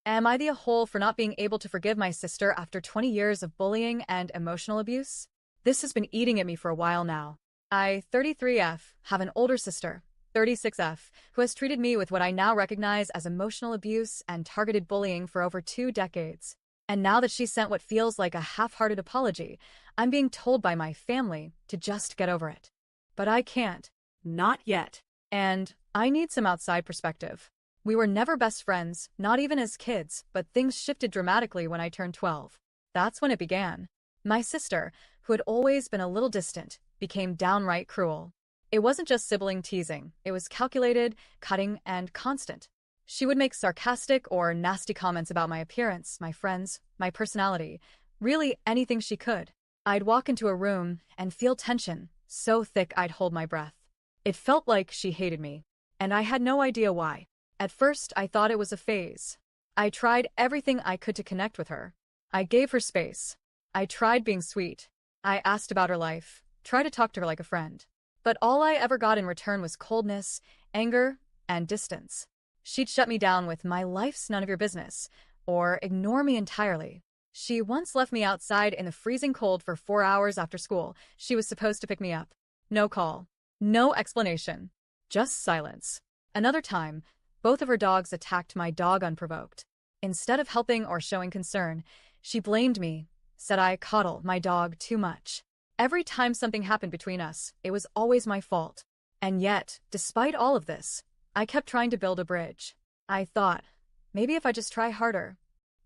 Am I the a-hole for not being able to forgive my sister after 20 years of bullying and emotional abuse? This has been eating at me for a while now. I, 33F, have an older sister, 36F, who has treated me with what I now recognize as emotional abuse and targeted bullying for over 2 decades. And now that she sent what feels like a half-hearted apology, I'm being told by my family to just get over it. But I can't. Not yet. And I need some outside perspective. We were never best friends, not even as kids, but things shifted dramatically when I turned 12. That's when it began. My sister, who had always been a little distant, became downright cruel. It wasn't just sibling teasing, it was calculated, cutting, and constant. She would make sarcastic or nasty comments about my appearance, my friends, my personality, really anything she could. I'd walk into a room and feel tension, so thick I'd hold my breath. It felt like she hated me, and I had no idea why. At first, I thought it was a phase. I tried everything I could to connect with her. I gave her space. I tried being sweet. I asked about her life, tried to talk to her like a friend. But all I ever got in return was coldness, anger, and distance. She'd shut me down with "my life's none of your business," or ignore me entirely. She once left me outside in the freezing cold for 4 hours after school. She was supposed to pick me up. No call. No explanation. Just silence. Another time, both of her dogs attacked my dog unprovoked. Instead of helping or showing concern, she blamed me, said I coddle my dog too much. Every time something happened between us, it was always my fault. And yet, despite all of this, I kept trying to build a bridge. I thought, maybe if I just try harder.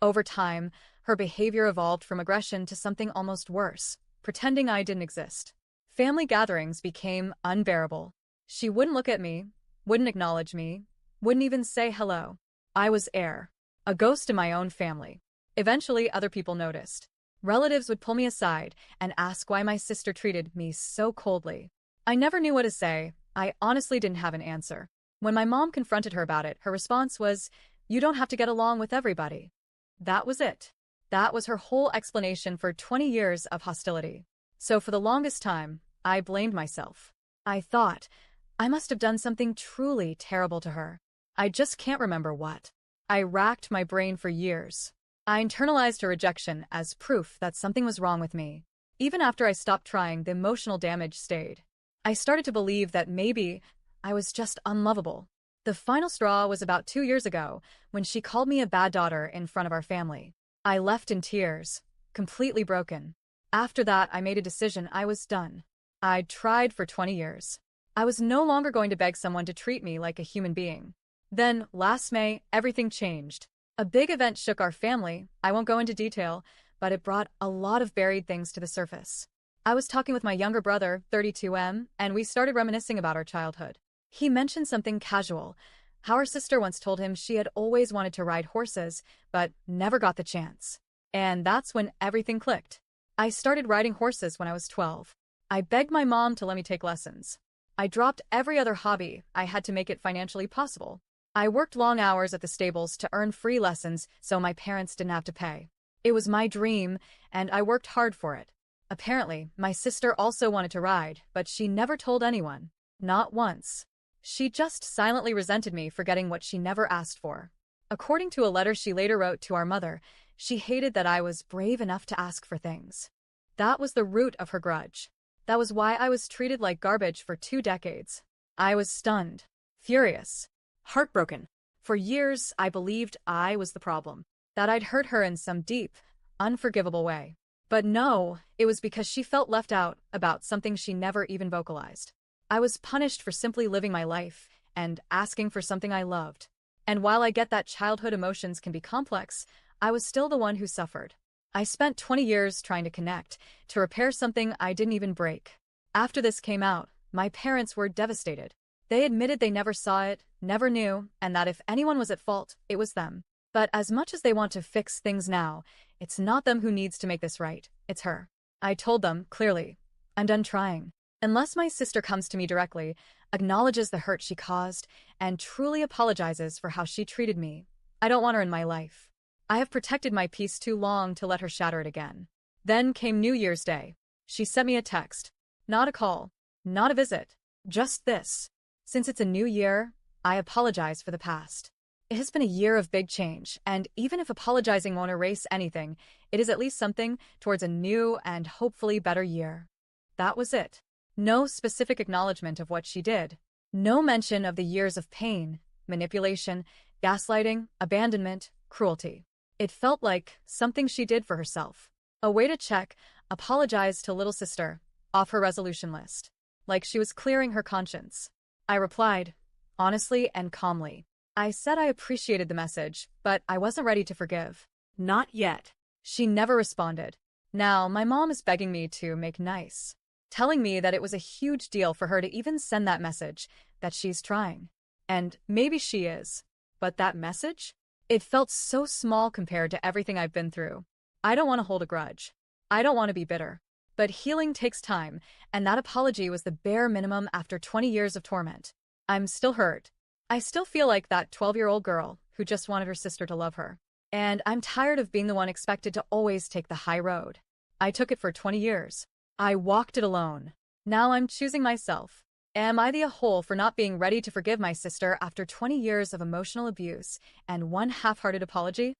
Over time, her behavior evolved from aggression to something almost worse, pretending I didn't exist. Family gatherings became unbearable. She wouldn't look at me, wouldn't acknowledge me, wouldn't even say hello. I was air, a ghost in my own family. Eventually, other people noticed. Relatives would pull me aside and ask why my sister treated me so coldly. I never knew what to say. I honestly didn't have an answer. When my mom confronted her about it, her response was, "You don't have to get along with everybody." That was it. That was her whole explanation for 20 years of hostility. So for the longest time, I blamed myself. I thought, I must have done something truly terrible to her. I just can't remember what. I racked my brain for years. I internalized her rejection as proof that something was wrong with me. Even after I stopped trying, the emotional damage stayed. I started to believe that maybe I was just unlovable. The final straw was about 2 years ago when she called me a bad daughter in front of our family. I left in tears, completely broken. After that, I made a decision. I was done. I'd tried for 20 years. I was no longer going to beg someone to treat me like a human being. Then, last May, everything changed. A big event shook our family. I won't go into detail, but it brought a lot of buried things to the surface. I was talking with my younger brother, 32M, and we started reminiscing about our childhood. He mentioned something casual, how her sister once told him she had always wanted to ride horses, but never got the chance. And that's when everything clicked. I started riding horses when I was 12. I begged my mom to let me take lessons. I dropped every other hobby I had to make it financially possible. I worked long hours at the stables to earn free lessons so my parents didn't have to pay. It was my dream, and I worked hard for it. Apparently, my sister also wanted to ride, but she never told anyone. Not once. She just silently resented me for getting what she never asked for. According to a letter she later wrote to our mother, she hated that I was brave enough to ask for things. That was the root of her grudge. That was why I was treated like garbage for 2 decades. I was stunned, furious, heartbroken. For years, I believed I was the problem, that I'd hurt her in some deep, unforgivable way. But no, it was because she felt left out about something she never even vocalized. I was punished for simply living my life and asking for something I loved. And while I get that childhood emotions can be complex, I was still the one who suffered. I spent 20 years trying to connect, to repair something I didn't even break. After this came out, my parents were devastated. They admitted they never saw it, never knew, and that if anyone was at fault, it was them. But as much as they want to fix things now, it's not them who needs to make this right, it's her. I told them, clearly, I'm done trying. Unless my sister comes to me directly, acknowledges the hurt she caused, and truly apologizes for how she treated me, I don't want her in my life. I have protected my peace too long to let her shatter it again. Then came New Year's Day. She sent me a text. Not a call. Not a visit. Just this. Since it's a new year, I apologize for the past. It has been a year of big change, and even if apologizing won't erase anything, it is at least something towards a new and hopefully better year. That was it. No specific acknowledgement of what she did. No mention of the years of pain, manipulation, gaslighting, abandonment, cruelty. It felt like something she did for herself. A way to check, apologize to little sister, off her resolution list. Like she was clearing her conscience. I replied, honestly and calmly. I said I appreciated the message, but I wasn't ready to forgive. Not yet. She never responded. Now, my mom is begging me to make nice, telling me that it was a huge deal for her to even send that message, that she's trying. And maybe she is. But that message? It felt so small compared to everything I've been through. I don't want to hold a grudge. I don't want to be bitter. But healing takes time, and that apology was the bare minimum after 20 years of torment. I'm still hurt. I still feel like that 12-year-old girl who just wanted her sister to love her. And I'm tired of being the one expected to always take the high road. I took it for 20 years. I walked it alone. Now I'm choosing myself. Am I the a-hole for not being ready to forgive my sister after 20 years of emotional abuse and one half-hearted apology?